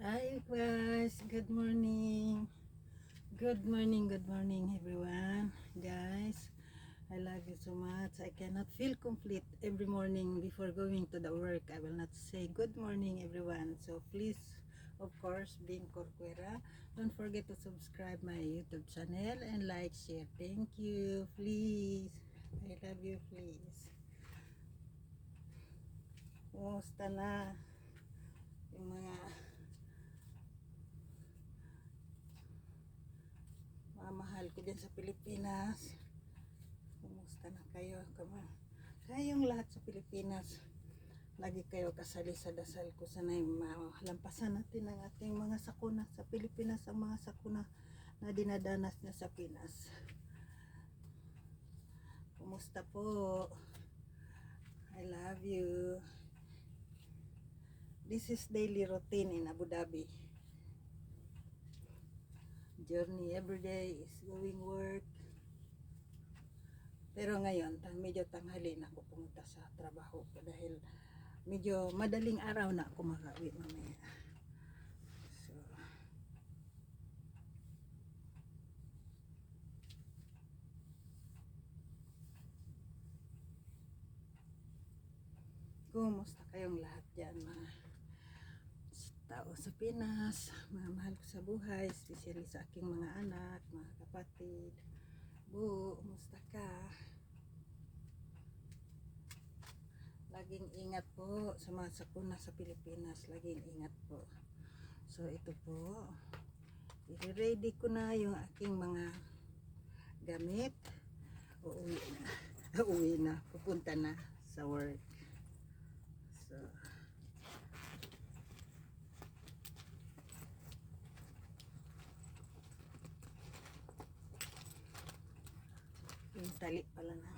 Hi guys, good morning. Good morning everyone. Guys, I love you so much. I cannot feel complete every morning before going to the work. I will not say good morning everyone. So please, of course, being Corcuera, don't forget to subscribe my YouTube channel and like, share. Thank you. Please. I love you, please. Kumusta na yung mga mahal ko dyan sa Pilipinas? Kumusta na kayo? Kayong lahat sa Pilipinas, lagi kayo kasali sa dasal ko. Sana'y malampasan natin ang ating mga sakuna sa Pilipinas, ang mga sakuna na dinadanas niya sa Pinas. Kumusta po? I love you. This is daily routine in Abu Dhabi. Journey every day is going work. Pero ngayon, medyo tanghali na ako pumunta sa trabaho ko dahil medyo madaling araw na ako makauwi mamaya. So, kumusta kayong lahat dyan, mga tao sa Pinas, mga mahal ko sa buhay, especially sa aking mga anak, mga kapatid. Kumusta ka? Laging ingat po sa mga sakuna sa Pilipinas, laging ingat po. So ito po, i-ready ko na yung aking mga gamit. Uuwi na. Uuwi na, pupunta na sa work. So yung tali pala na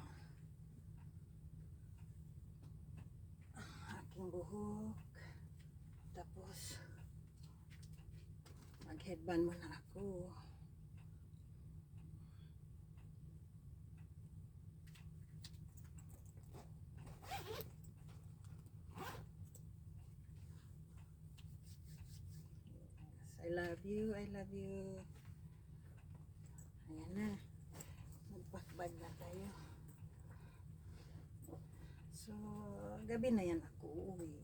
aking buhok. Tapos mag headband muna ako. I love you, I love you. Ayan na, magpakbag na tayo. So gabi na yan ako uuwi.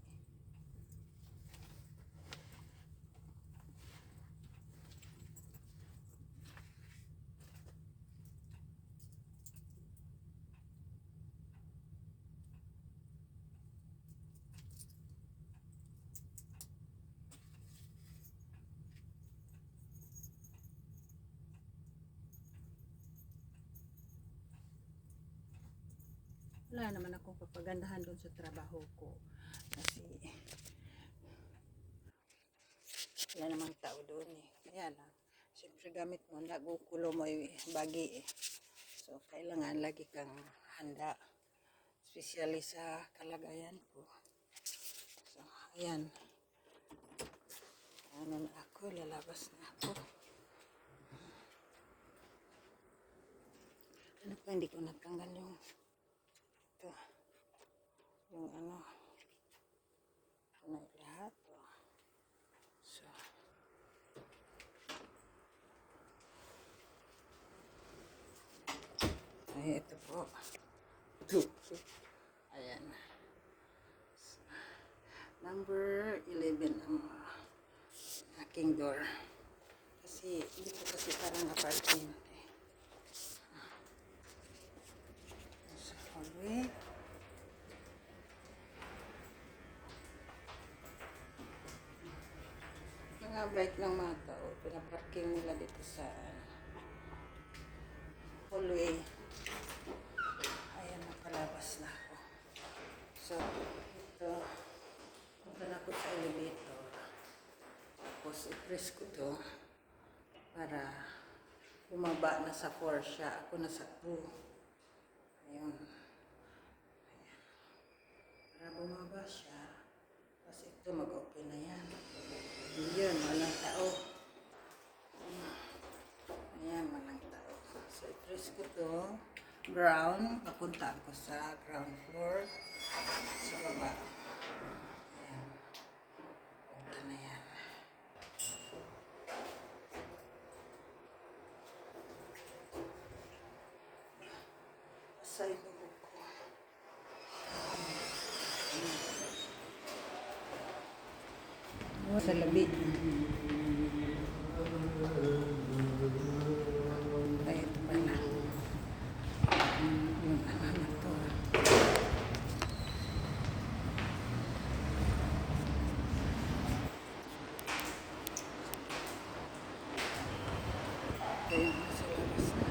Wala naman akong papagandahan doon sa trabaho ko kasi wala namang tao doon eh. Kaya lang, siyempre gamit mo, nagukulo mo yung bagi eh. So kailangan lagi kang handa, especially sa kalagayan ko. So ayan, ano na ako, lalabas na ako. Ano pa, hindi ko natanggal yung ito, yung ano na lahat. So ay ito po, ayan, so, number 11 ang aking door kasi dito kasi parang apartment eh. So hallway, mga bike ng mga tao pinaparking nila dito sa hallway. Ayan, nakalabas na ako. So ito, punta na ako sa elevator, tapos i-press ko to para bumaba na sa 4 siya, ako na sa 2. Ayun, para bumaba siya, tapos ito mag-open na yan. Yun, walang tao. Ayan, walang tao. So i-press ko to ground, papunta ako sa ground floor sa baba. Ayan, punta na yan. Outside the book. Sa labi. Ay, ito pala. Yung ano to. Ito yung nasa labas na.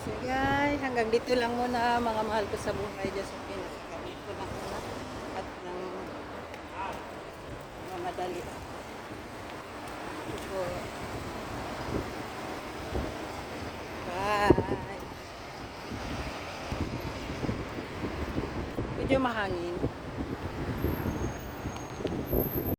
So guys, hanggang dito lang muna mga mahal ko sa buhay dyan sa Pinas. Kami ko lang muna at ng mamadali ako. Ito po. Bye! Medyo mahangin.